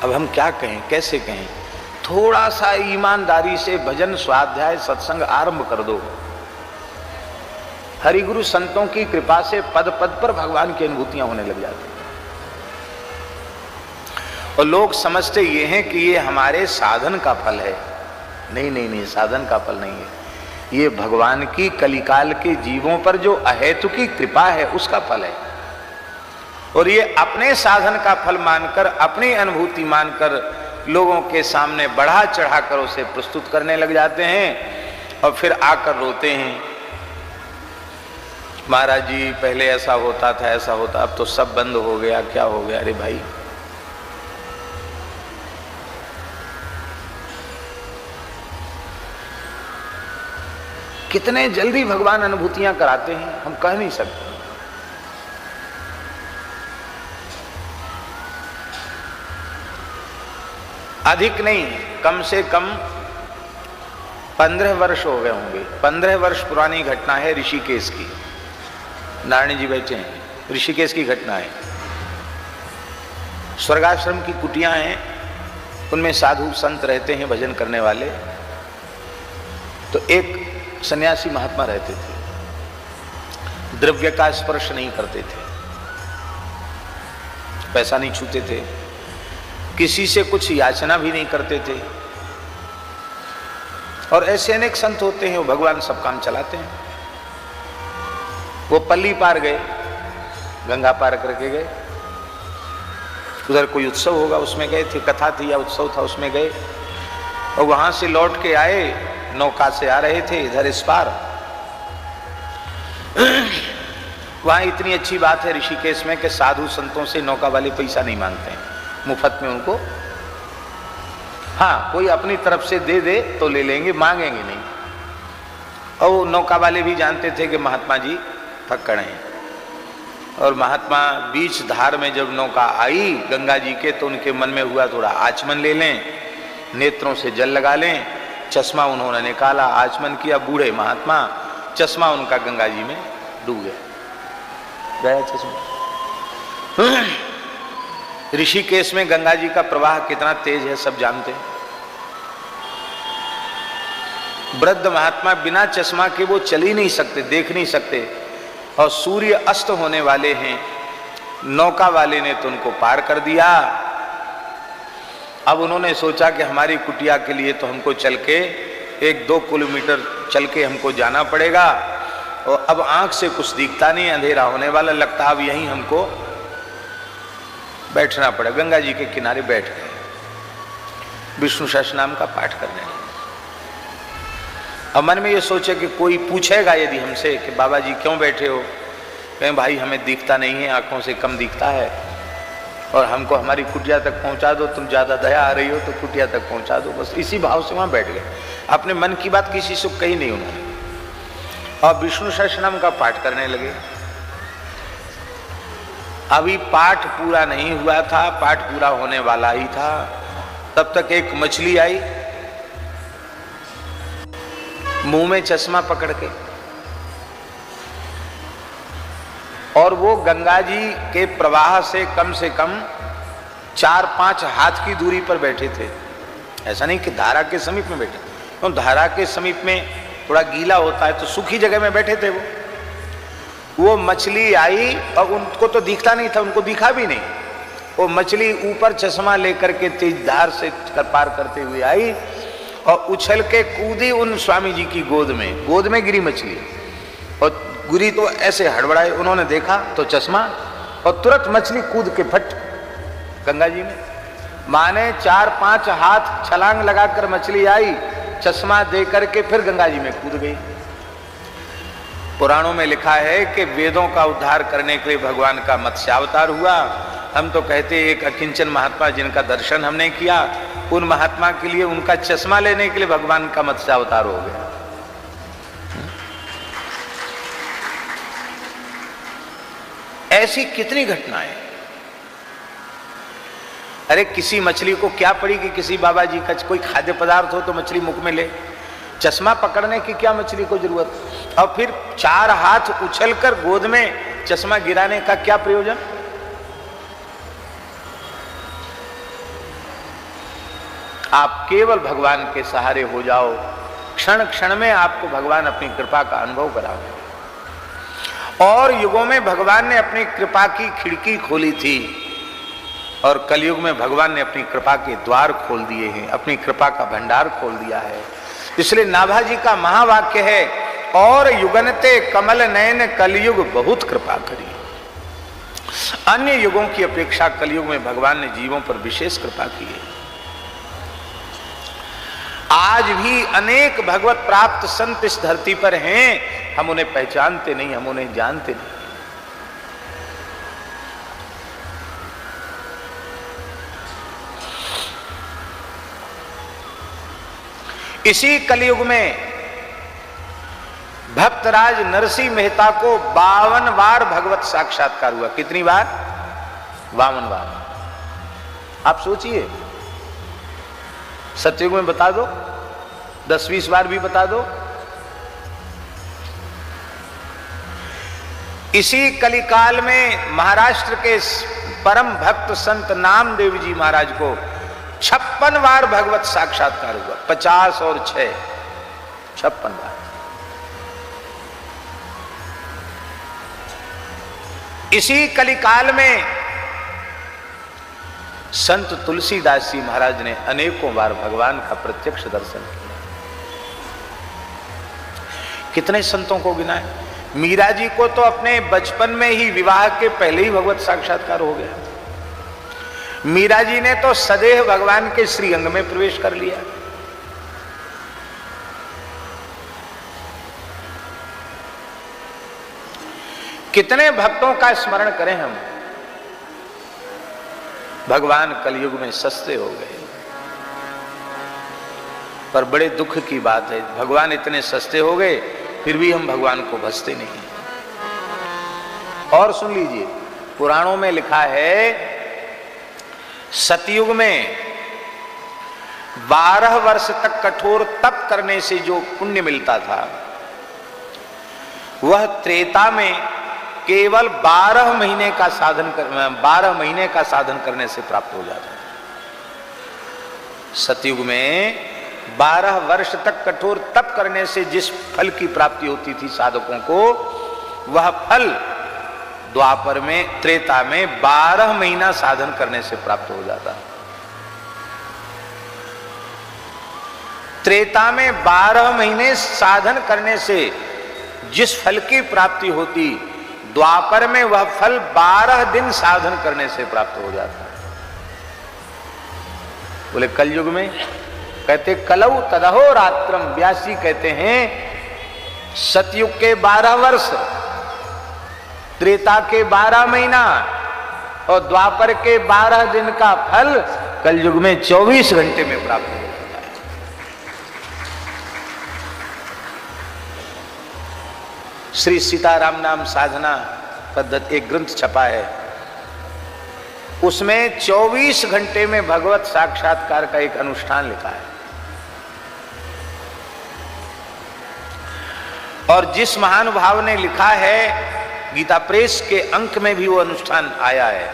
अब हम क्या कहें, कैसे कहें? थोड़ा सा ईमानदारी से भजन स्वाध्याय सत्संग आरंभ कर दो। हरिगुरु संतों की कृपा से पद पद पर भगवान की अनुभूतियां होने लग जाती हैं। और लोग समझते ये हैं कि ये हमारे साधन का फल है। नहीं नहीं नहीं, साधन का फल नहीं है, ये भगवान की कलिकाल के जीवों पर जो अहेतुकी कृपा है उसका फल है। और ये अपने साधन का फल मानकर, अपनी अनुभूति मानकर लोगों के सामने बढ़ा चढ़ाकर उसे प्रस्तुत करने लग जाते हैं और फिर आकर रोते हैं, महाराज जी पहले ऐसा होता था, ऐसा होता, अब तो सब बंद हो गया, क्या हो गया? अरे भाई, कितने जल्दी भगवान अनुभूतियां कराते हैं हम कह नहीं सकते। अधिक नहीं, कम से कम 15 वर्ष हो गए होंगे। 15 वर्ष पुरानी घटना है ऋषिकेश की। नारायण जी बैठे हैं, ऋषिकेश की घटना है। स्वर्गाश्रम की कुटियां हैं, उनमें साधु संत रहते हैं, भजन करने वाले। तो एक सन्यासी महात्मा रहते थे, द्रव्य का स्पर्श नहीं करते थे, पैसा नहीं छूते थे, किसी से कुछ याचना भी नहीं करते थे। और ऐसे अनेक संत होते हैं, वो भगवान सब काम चलाते हैं। वो पल्ली पार गए, गंगा पार करके गए, उधर कोई उत्सव होगा उसमें गए थे, कथा थी या उत्सव था उसमें गए, और वहां से लौट के आए, नौका से आ रहे थे इधर इस पार। वहां इतनी अच्छी बात है ऋषिकेश में कि साधु संतों से नौका वाले पैसा नहीं मांगते हैं, मुफ्त में उनको, हाँ कोई अपनी तरफ से दे दे तो ले लेंगे, मांगेंगे नहीं। और वो नौका वाले भी जानते थे कि महात्मा जी फक्कड़ हैं। और महात्मा बीच धार में जब नौका आई गंगा जी के, तो उनके मन में हुआ थोड़ा आचमन ले लें, नेत्रों से जल लगा लें। चश्मा उन्होंने निकाला, आचमन किया, बूढ़े महात्मा, चश्मा उनका गंगा जी में डूब गया चश्मा। ऋषिकेश में गंगा जी का प्रवाह कितना तेज है सब जानते हैं। वृद्ध महात्मा बिना चश्मा के वो चल ही नहीं सकते, देख नहीं सकते, और सूर्य अस्त होने वाले हैं। नौका वाले ने तो उनको पार कर दिया। अब उन्होंने सोचा कि हमारी कुटिया के लिए तो हमको चल के 1-2 किलोमीटर चल के हमको जाना पड़ेगा, और अब आंख से कुछ दिखता नहीं, अंधेरा होने वाला लगता, अब यहीं हमको बैठना पड़ा। गंगा जी के किनारे बैठ गए, विष्णु सहस्रनाम का पाठ करने लगे। अब मन में ये सोचे कि कोई पूछेगा यदि हमसे कि बाबा जी क्यों बैठे हो, कहें भाई हमें दिखता नहीं है, आंखों से कम दिखता है, और हमको हमारी कुटिया तक पहुंचा दो, तुम ज्यादा दया आ रही हो तो कुटिया तक पहुंचा दो, बस इसी भाव से वहां बैठ गए। अपने मन की बात किसी से कही नहीं उन्होंने, और विष्णु सहस्रनाम का पाठ करने लगे। अभी पाठ पूरा नहीं हुआ था, पाठ पूरा होने वाला ही था, तब तक एक मछली आई मुंह में चश्मा पकड़ के, और वो गंगा जी के प्रवाह से कम 4-5 हाथ की दूरी पर बैठे थे। ऐसा नहीं कि धारा के समीप में बैठे, तो धारा के समीप में थोड़ा गीला होता है, तो सूखी जगह में बैठे थे वो मछली आई, और उनको तो दिखता नहीं था, उनको दिखा भी नहीं। वो मछली ऊपर चश्मा लेकर के तेज धार से पार करते हुए आई और उछल के कूदी उन स्वामी जी की गोद में गिरी मछली, और गिरी तो ऐसे हड़बड़ाए, उन्होंने देखा तो चश्मा, और तुरंत मछली कूद के फट गंगा जी में। माने 4-5 हाथ छलांग लगाकर मछली आई, चश्मा दे करके फिर गंगा जी में कूद गई। पुराणों में लिखा है कि वेदों का उद्धार करने के लिए भगवान का मत्स्यावतार हुआ। हम तो कहते एक अकिंचन महात्मा जिनका दर्शन हमने किया, उन महात्मा के लिए उनका चश्मा लेने के लिए भगवान का मत्स्यावतार हो गया। ऐसी कितनी घटनाएं। अरे किसी मछली को क्या पड़ी कि किसी बाबा जी का कोई खाद्य पदार्थ हो तो मछली मुख में ले, चश्मा पकड़ने की क्या मछली को जरूरत, और फिर 4 हाथ उछलकर गोद में चश्मा गिराने का क्या प्रयोजन। आप केवल भगवान के सहारे हो जाओ, क्षण क्षण में आपको भगवान अपनी कृपा का अनुभव कराओगे। और युगों में भगवान ने अपनी कृपा की खिड़की खोली थी और कलयुग में भगवान ने अपनी कृपा के द्वार खोल दिए हैं, अपनी कृपा का भंडार खोल दिया है। इसलिए नाभाजी का महावाक्य है, और युगनते कमल नयन कलयुग बहुत कृपा करी। अन्य युगों की अपेक्षा कलयुग में भगवान ने जीवों पर विशेष कृपा की है। आज भी अनेक भगवत प्राप्त संत इस धरती पर हैं, हम उन्हें पहचानते नहीं, हम उन्हें जानते नहीं। इसी कलयुग में भक्तराज नरसिंह मेहता को 52 बार भगवत साक्षात्कार हुआ। कितनी बार? 52 बार। आप सोचिए, सतयुग में बता दो, 10-20 बार भी बता दो। इसी कलिकाल में महाराष्ट्र के परम भक्त संत नामदेव जी महाराज को 56 बार भगवत साक्षात्कार हुआ। 50 और 6, 56 बार। इसी कलिकाल में संत तुलसीदास जी महाराज ने अनेकों बार भगवान का प्रत्यक्ष दर्शन किया। कितने संतों को गिनाए। मीरा जी को तो अपने बचपन में ही, विवाह के पहले ही भगवत साक्षात्कार हो गया। मीरा जी ने तो सदैव भगवान के श्रीअंग में प्रवेश कर लिया। कितने भक्तों का स्मरण करें हम। भगवान कलयुग में सस्ते हो गए। पर बड़े दुख की बात है, भगवान इतने सस्ते हो गए फिर भी हम भगवान को भजते नहीं। और सुन लीजिए, पुराणों में लिखा है, सतयुग में 12 वर्ष तक कठोर तप करने से जो पुण्य मिलता था, वह त्रेता में केवल 12 महीने का साधन करने से प्राप्त हो जाता है। सतयुग में 12 वर्ष तक कठोर तप करने से जिस फल की प्राप्ति होती थी साधकों को, वह फल द्वापर में, त्रेता में 12 महीना साधन करने से प्राप्त हो जाता है। त्रेता में 12 महीने साधन करने से जिस फल की प्राप्ति होती, द्वापर में वह फल 12 दिन साधन करने से प्राप्त हो जाता है। बोले कलयुग में, कहते कलौ तदहो रात्रम। व्यासी कहते हैं सतयुग के 12 वर्ष, त्रेता के 12 महीना और द्वापर के 12 दिन का फल कलयुग में 24 घंटे में प्राप्त हो जाता है। श्री सीताराम नाम साधना पद्धति एक ग्रंथ छपा है, उसमें 24 घंटे में भगवत साक्षात्कार का एक अनुष्ठान लिखा है। और जिस महानुभाव ने लिखा है, गीता प्रेस के अंक में भी वो अनुष्ठान आया है।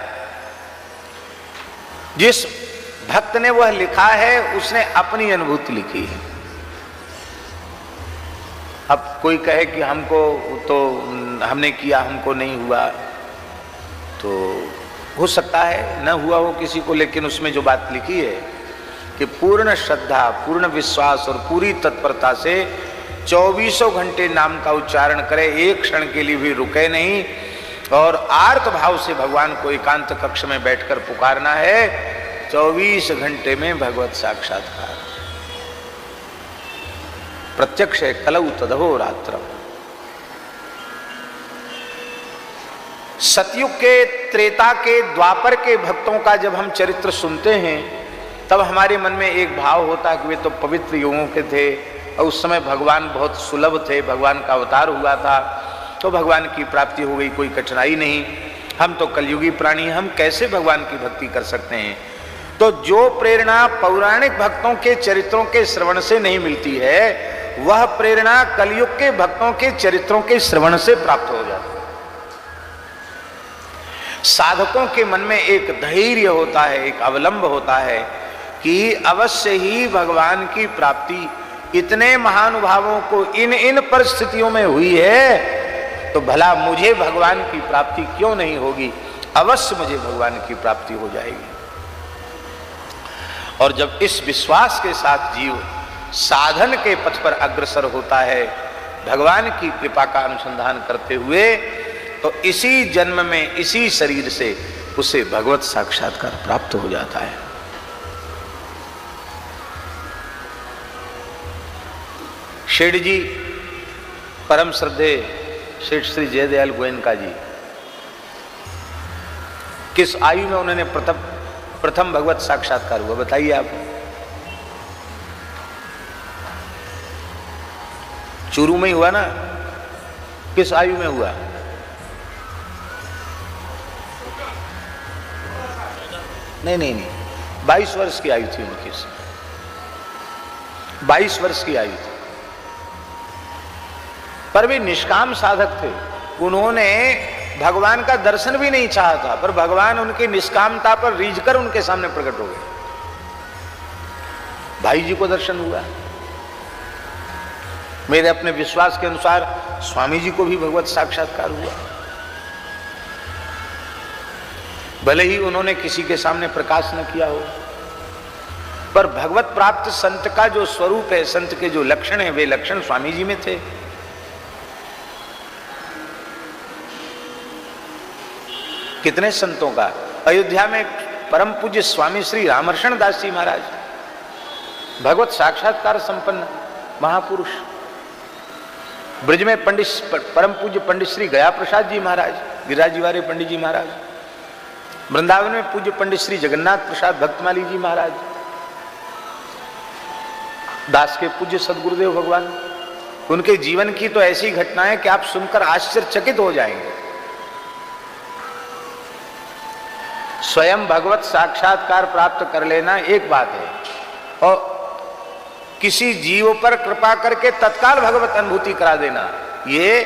जिस भक्त ने वह लिखा है, उसने अपनी अनुभूति लिखी है। अब कोई कहे कि हमको तो हमने किया, हमको नहीं हुआ, तो हो सकता है न हुआ हो किसी को, लेकिन उसमें जो बात लिखी है कि पूर्ण श्रद्धा, पूर्ण विश्वास और पूरी तत्परता से 24 घंटे नाम का उच्चारण करे, एक क्षण के लिए भी रुके नहीं, और आर्त भाव से भगवान को एकांत कक्ष में बैठकर पुकारना है। 24 घंटे में भगवत साक्षात्कार प्रत्यक्ष है। कलौ तदहो रात्रम। सतयुग के, त्रेता के, द्वापर के भक्तों का जब हम चरित्र सुनते हैं, तब हमारे मन में एक भाव होता है कि वे तो पवित्र युगों के थे और उस समय भगवान बहुत सुलभ थे, भगवान का अवतार हुआ था तो भगवान की प्राप्ति हो गई, कोई कठिनाई नहीं। हम तो कलयुगी प्राणी, हम कैसे भगवान की भक्ति कर सकते हैं। तो जो प्रेरणा पौराणिक भक्तों के चरित्रों के श्रवण से नहीं मिलती है, वह प्रेरणा कलयुग के भक्तों के चरित्रों के श्रवण से प्राप्त हो जाती है। साधकों के मन में एक धैर्य होता है, एक अवलंब होता है कि अवश्य ही भगवान की प्राप्ति इतने महानुभावों को इन इन परिस्थितियों में हुई है, तो भला मुझे भगवान की प्राप्ति क्यों नहीं होगी? अवश्य मुझे भगवान की प्राप्ति हो जाएगी। और जब इस विश्वास के साथ जीव साधन के पथ पर अग्रसर होता है, भगवान की कृपा का अनुसंधान करते हुए, तो इसी जन्म में इसी शरीर से उसे भगवत साक्षात्कार प्राप्त हो जाता है। शेठ जी, परम श्रद्धे शेठ श्री जयदयाल गोयनका जी, किस आयु में उन्होंने प्रथम भगवत साक्षात्कार हुआ, बताइए आप? चूरू में ही हुआ ना? किस आयु में हुआ? नहीं, 22 वर्ष की आयु थी उनकी, 22 वर्ष की आयु थी। पर वे निष्काम साधक थे, उन्होंने भगवान का दर्शन भी नहीं चाहा था, पर भगवान उनकी निष्कामता पर रीझकर उनके सामने प्रकट हो गए। भाई जी को दर्शन हुआ। मेरे अपने विश्वास के अनुसार स्वामी जी को भी भगवत साक्षात्कार हुआ, भले ही उन्होंने किसी के सामने प्रकाश न किया हो, पर भगवत प्राप्त संत का जो स्वरूप है, संत के जो लक्षण है, वे लक्षण स्वामी जी में थे। कितने संतों का अयोध्या में परम पूज्य स्वामी श्री रामर्षण दास जी महाराज, भगवत साक्षात्कार संपन्न महापुरुष। ब्रज में पंडित परम पूज्य पंडित श्री गया प्रसाद जी महाराज, गिरिराजी वाले पंडित जी महाराज। वृंदावन में पूज्य पंडित श्री जगन्नाथ प्रसाद भक्तमाली जी महाराज, दास के पूज्य सदगुरुदेव भगवान। उनके जीवन की तो ऐसी घटनाएं कि आप सुनकर आश्चर्यचकित हो जाएंगे। स्वयं भगवत साक्षात्कार प्राप्त कर लेना एक बात है, और किसी जीव पर कृपा करके तत्काल भगवत अनुभूति करा देना, ये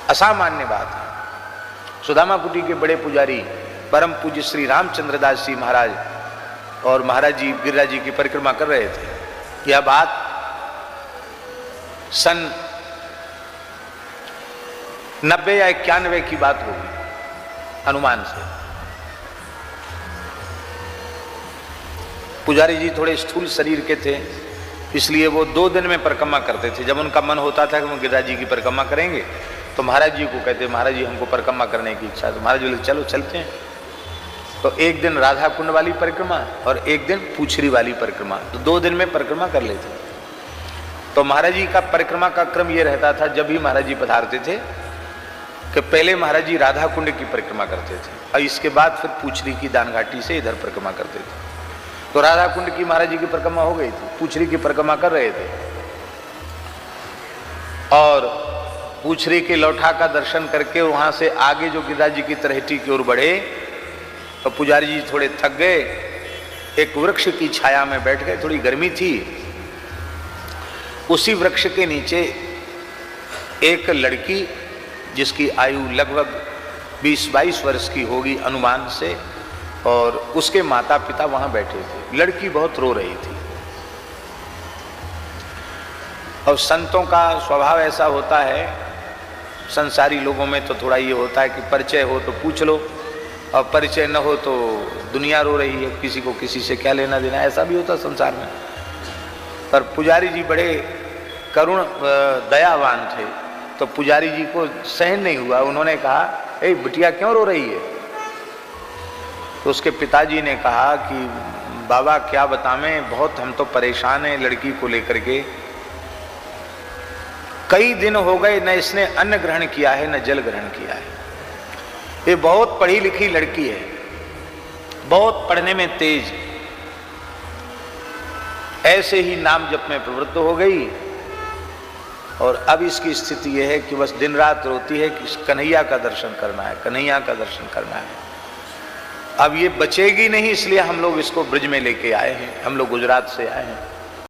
असामान्य बात है। सुदामा कुटी के बड़े पुजारी परम पूज्य श्री रामचंद्र दास जी महाराज और महाराज जी गिरिराज जी की परिक्रमा कर रहे थे। यह बात सन 90 या 91 की बात होगी अनुमान से। पुजारी जी थोड़े स्थूल शरीर के थे, इसलिए वो 2 दिन में परिक्रमा करते थे। जब उनका मन होता था कि वो गिरिराज जी की परिक्रमा करेंगे, तो महाराज जी को कहते, महाराज जी हमको परिक्रमा करने की इच्छा है। तो महाराज जी बोले चलो चलते हैं। तो एक दिन राधा कुंड वाली परिक्रमा और एक दिन पूछरी वाली परिक्रमा, तो 2 दिन में परिक्रमा कर लेते। तो महाराज जी का परिक्रमा का क्रम ये रहता था, जब भी महाराज जी पधारते थे कि पहले महाराज जी राधा कुंड की परिक्रमा करते थे और इसके बाद फिर पूछरी की दान घाटी से इधर परिक्रमा करते थे। तो राधा कुंड की महाराज जी की परिक्रमा हो गई थी, पूछरी की परिक्रमा कर रहे थे, और पूछरी के लौठा का दर्शन करके वहां से आगे जो गिरिराज जी की तरहेटी की ओर बढ़े, तो पुजारी जी थोड़े थक गए, एक वृक्ष की छाया में बैठ गए। थोड़ी गर्मी थी। उसी वृक्ष के नीचे एक लड़की, जिसकी आयु लगभग 20-22 वर्ष की होगी अनुमान से, और उसके माता पिता वहां बैठे थे। लड़की बहुत रो रही थी। और संतों का स्वभाव ऐसा होता है, संसारी लोगों में तो थोड़ा ये होता है कि परिचय हो तो पूछ लो, और परिचय न हो तो दुनिया रो रही है, किसी को किसी से क्या लेना देना, ऐसा भी होता संसार में। पर पुजारी जी बड़े करुण दयावान थे, तो पुजारी जी को सहन नहीं हुआ। उन्होंने कहा, ए बिटिया क्यों रो रही है? तो उसके पिताजी ने कहा कि बाबा क्या बतावें, बहुत हम तो परेशान हैं लड़की को लेकर के। कई दिन हो गए न इसने अन्न ग्रहण किया है न जल ग्रहण किया है। ये बहुत पढ़ी लिखी लड़की है, बहुत पढ़ने में तेज, ऐसे ही नाम जप में प्रवृत्त हो गई, और अब इसकी स्थिति यह है कि बस दिन रात रोती है कि कन्हैया का दर्शन करना है, कन्हैया का दर्शन करना है। अब ये बचेगी नहीं, इसलिए हम लोग इसको ब्रज में लेके आए हैं। हम लोग गुजरात से आए हैं।